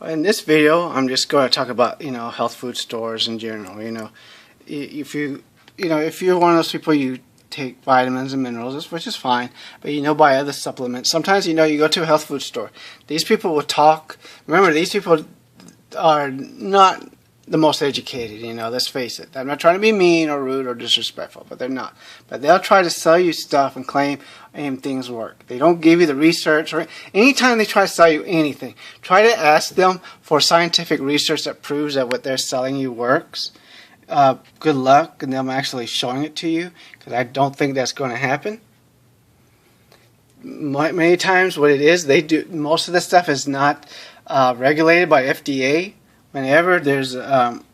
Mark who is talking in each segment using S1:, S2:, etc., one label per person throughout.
S1: In this video, I'm just going to talk about, health food stores in general. If if you're one of those people, you take vitamins and minerals, which is fine, but buy other supplements. Sometimes, you go to a health food store. These people will talk. Remember, these people are not the most educated, let's face it. I'm not trying to be mean or rude or disrespectful, but they're not. But they'll try to sell you stuff and claim things work. They don't give you the research. Or anytime they try to sell you anything, try to ask them for scientific research that proves that what they're selling you works. Good luck in them actually showing it to you, because I don't think that's going to happen. Many times what it is, most of the stuff is not regulated by FDA. Whenever there's FDA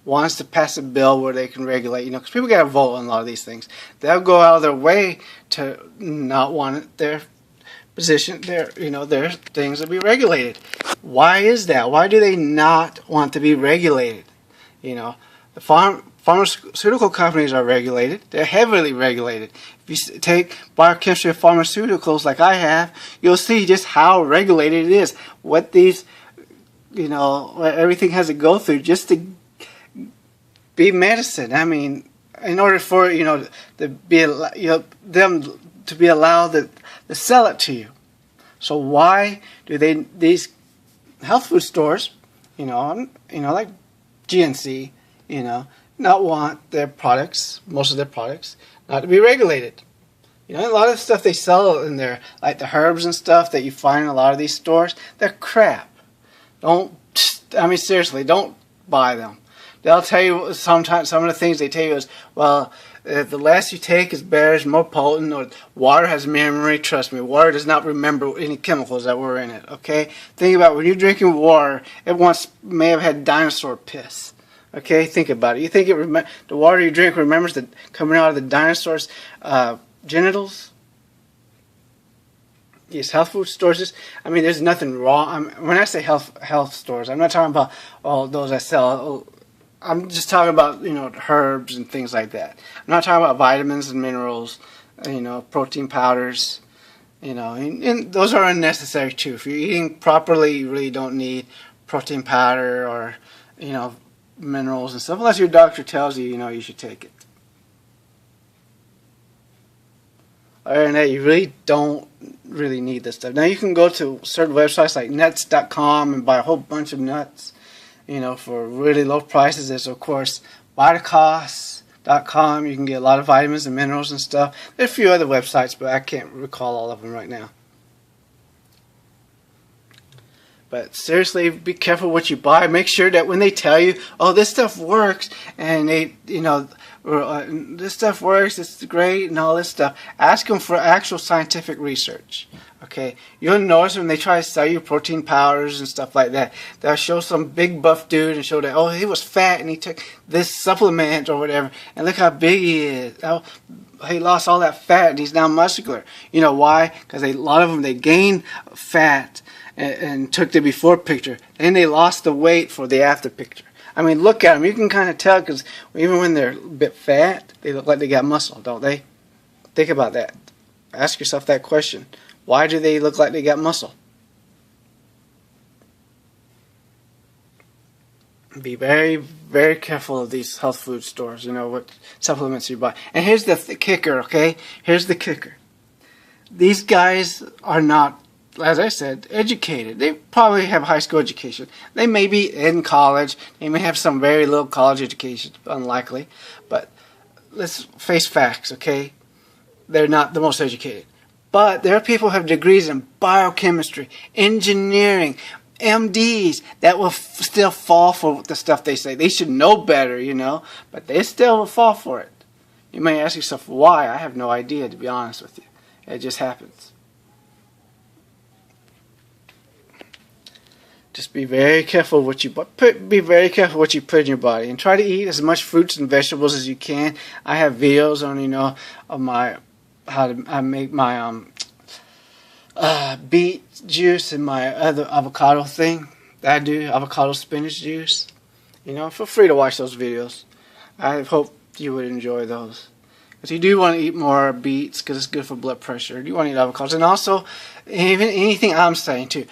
S1: wants to pass a bill where they can regulate, because people got to vote on a lot of these things. They'll go out of their way to not want their position, their things to be regulated. Why is that? Why do they not want to be regulated? The pharmaceutical companies are regulated. They're heavily regulated. If you take biochemistry of pharmaceuticals like I have, you'll see just how regulated it is. What these, what everything has to go through just to be medicine. I mean, in order for to be them to be allowed to sell it to you. So why do these health food stores, like GNC, not want their products, most of their products, not to be regulated? A lot of the stuff they sell in there, like the herbs and stuff that you find in a lot of these stores, they're crap. Seriously, don't buy them. They'll tell you sometimes, some of the things they tell you is, well, the less you take is better, it's more potent, or water has memory. Trust me, water does not remember any chemicals that were in it, okay? Think about when you're drinking water, it once may have had dinosaur piss. Okay, think about it. You think the water you drink remembers coming out of the dinosaur's genitals? Yes, health food stores. There's nothing wrong. When I say health stores, I'm not talking about all those that sell. I'm just talking about herbs and things like that. I'm not talking about vitamins and minerals, protein powders, and those are unnecessary too. If you're eating properly, you really don't need protein powder or minerals and stuff, unless your doctor tells you you should take it. Other than that, you really don't need this stuff. Now you can go to certain websites like nuts.com and buy a whole bunch of nuts, for really low prices. There's of course Vitacost.com. You can get a lot of vitamins and minerals and stuff. There's a few other websites, but I can't recall all of them right now. But seriously, be careful what you buy. Make sure that when they tell you, oh, this stuff works, and this stuff works, it's great, and all this stuff, ask them for actual scientific research. Okay, you'll notice when they try to sell you protein powders and stuff like that, they'll show some big buff dude and show that, oh, he was fat and he took this supplement or whatever, and look how big he is. Oh, he lost all that fat and he's now muscular. You know why? Because a lot of them, they gained fat and took the before picture. Then they lost the weight for the after picture. Look at them. You can kind of tell, because even when they're a bit fat, they look like they got muscle, don't they? Think about that. Ask yourself that question. Why do they look like they got muscle? Be very, very careful of these health food stores, what supplements you buy. And here's the kicker, okay? Here's the kicker. These guys are not, as I said, educated. They probably have high school education. They may be in college. They may have some very little college education, unlikely. But let's face facts, okay? They're not the most educated. But there are people who have degrees in biochemistry, engineering, MDs that will still fall for the stuff they say. They should know better, but they still will fall for it. You may ask yourself why. I have no idea, to be honest with you. It just happens. Just be very careful what you be very careful what you put in your body, and try to eat as much fruits and vegetables as you can. I have videos on of I make my beet juice and my other avocado thing that I do, avocado spinach juice. Feel free to watch those videos. I hope you would enjoy those. Because you do want to eat more beets because it's good for blood pressure. You want to eat avocados, and also even anything I'm saying too.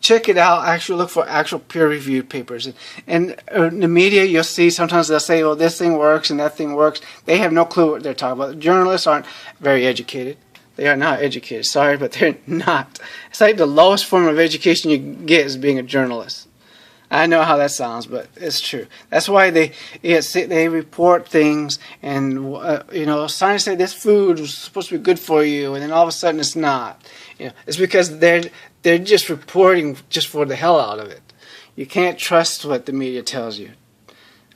S1: check it out. Actually look for actual peer-reviewed papers. And in the media, you'll see sometimes they'll say, "Oh, this thing works and that thing works." They have no clue what they're talking about. Journalists aren't very educated. They are not educated. Sorry, but they're not. It's like the lowest form of education you can get is being a journalist. I know how that sounds, but it's true. That's why they report things, and scientists say this food is supposed to be good for you, and then all of a sudden it's not. It's because they're just reporting just for the hell out of it. You can't trust what the media tells you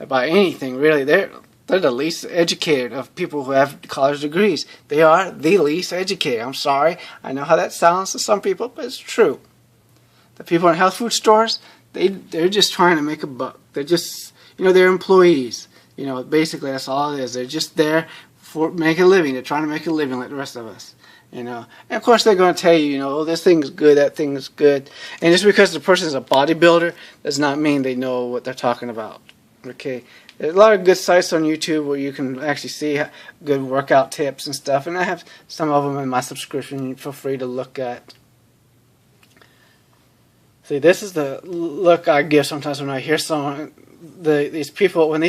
S1: about anything, really. They're the least educated of people who have college degrees. They are the least educated. I'm sorry. I know how that sounds to some people, but it's true. The people in health food stores, they're just trying to make a buck. They're just, they're employees. Basically that's all it is. They're just there for making a living. They're trying to make a living like the rest of us. And of course they're going to tell you, oh, this thing is good, that thing is good. And just because the person is a bodybuilder does not mean they know what they're talking about. Okay. There's a lot of good sites on YouTube where you can actually see good workout tips and stuff, and I have some of them in my subscription. Feel free to look at. See, this is the look I give sometimes when I hear someone, when these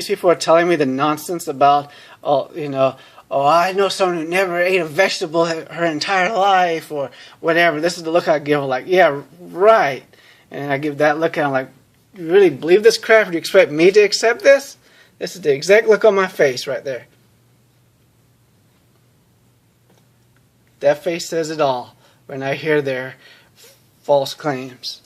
S1: people are telling me the nonsense about, oh, I know someone who never ate a vegetable her entire life or whatever. This is the look I give, like, yeah, right. And I give that look, and I'm like, you really believe this crap? Do you expect me to accept this? This is the exact look on my face right there. That face says it all when I hear their false claims.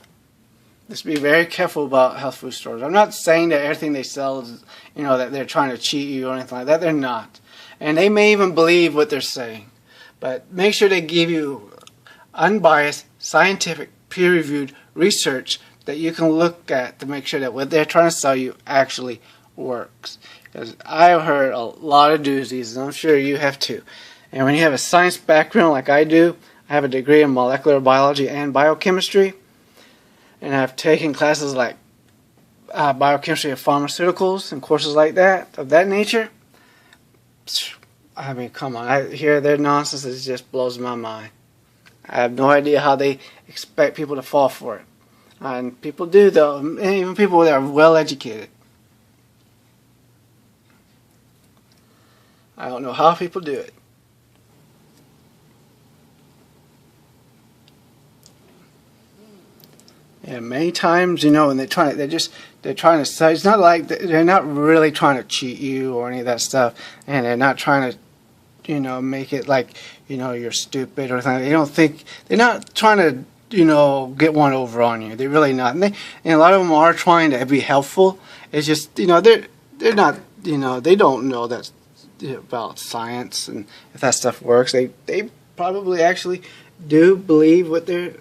S1: Just be very careful about health food stores. I'm not saying that everything they sell is, that they're trying to cheat you or anything like that. They're not. And they may even believe what they're saying. But make sure they give you unbiased, scientific, peer-reviewed research that you can look at to make sure that what they're trying to sell you actually works. Because I've heard a lot of doozies, and I'm sure you have too. And when you have a science background like I do, I have a degree in molecular biology and biochemistry, and I've taken classes like biochemistry of pharmaceuticals and courses like that, of that nature. I mean, come on, I hear their nonsense, it just blows my mind. I have no idea how they expect people to fall for it. And people do, though, and even people that are well educated. I don't know how people do it. And many times, when they're trying to say, it's not like they're not really trying to cheat you or any of that stuff, and they're not trying to, make it like, you're stupid or something. They're not trying to, get one over on you. They're really not. And a lot of them are trying to be helpful. It's just, they're not, they don't know that about science and if that stuff works. They probably actually do believe what they're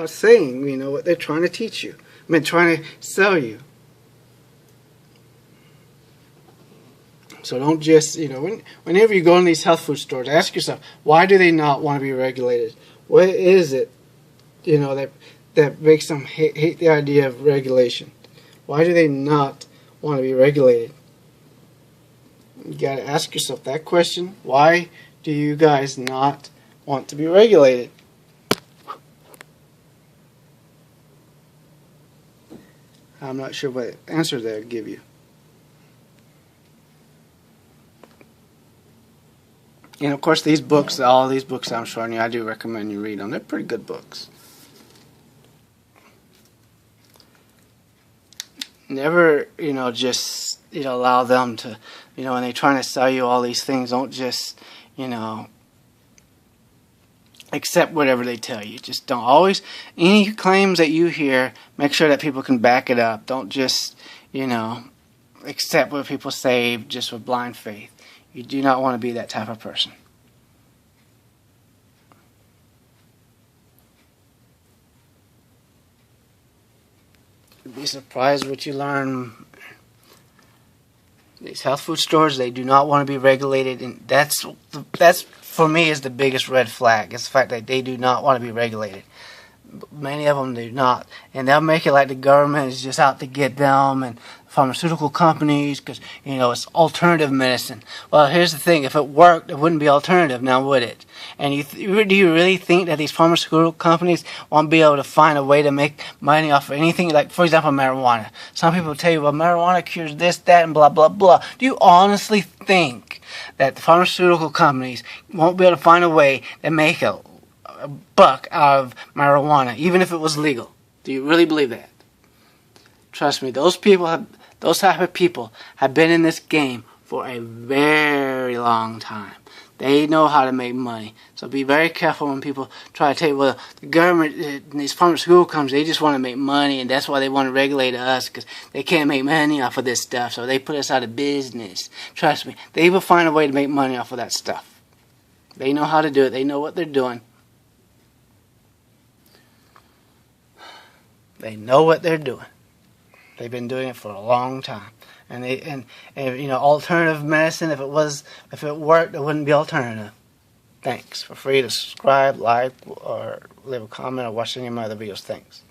S1: saying, what they're trying to teach you. Trying to sell you. So don't just, whenever you go in these health food stores, ask yourself, why do they not want to be regulated? What is it, that makes them hate the idea of regulation? Why do they not want to be regulated? You got to ask yourself that question. Why do you guys not want to be regulated? I'm not sure what answer they'll give you. And of course, these books, all these books I'm showing you, I do recommend you read them. They're pretty good books. Never, just, allow them to, when they're trying to sell you all these things, don't just, accept whatever they tell you. Just don't always, any claims that you hear, make sure that people can back it up. Don't just, accept what people say just with blind faith. You do not want to be that type of person. You'd be surprised what you learn. These health food stores, they do not want to be regulated, and that's for me is the biggest red flag. It's the fact that they do not want to be regulated. Many of them do not, and they'll make it like the government is just out to get them and pharmaceutical companies because it's alternative medicine. Well, here's the thing: if it worked, it wouldn't be alternative, now would it? And do you really think that these pharmaceutical companies won't be able to find a way to make money off of anything? Like, for example, marijuana. Some people tell you, well, marijuana cures this, that, and blah, blah, blah. Do you honestly think that the pharmaceutical companies won't be able to find a way to make a buck out of marijuana, even if it was legal? Do you really believe that? Trust me, those type of people have been in this game for a very long time. They know how to make money. So be very careful when people try to tell you, well, the government, these pharmaceutical companies, they just want to make money, and that's why they want to regulate us, because they can't make money off of this stuff, so they put us out of business. Trust me, they will find a way to make money off of that stuff. They know how to do it. They know what they're doing. They know what they're doing. They've been doing it for a long time. And alternative medicine, if it worked, it wouldn't be alternative. Thanks. Feel free to subscribe, like, or leave a comment, or watch any of my other videos. Thanks.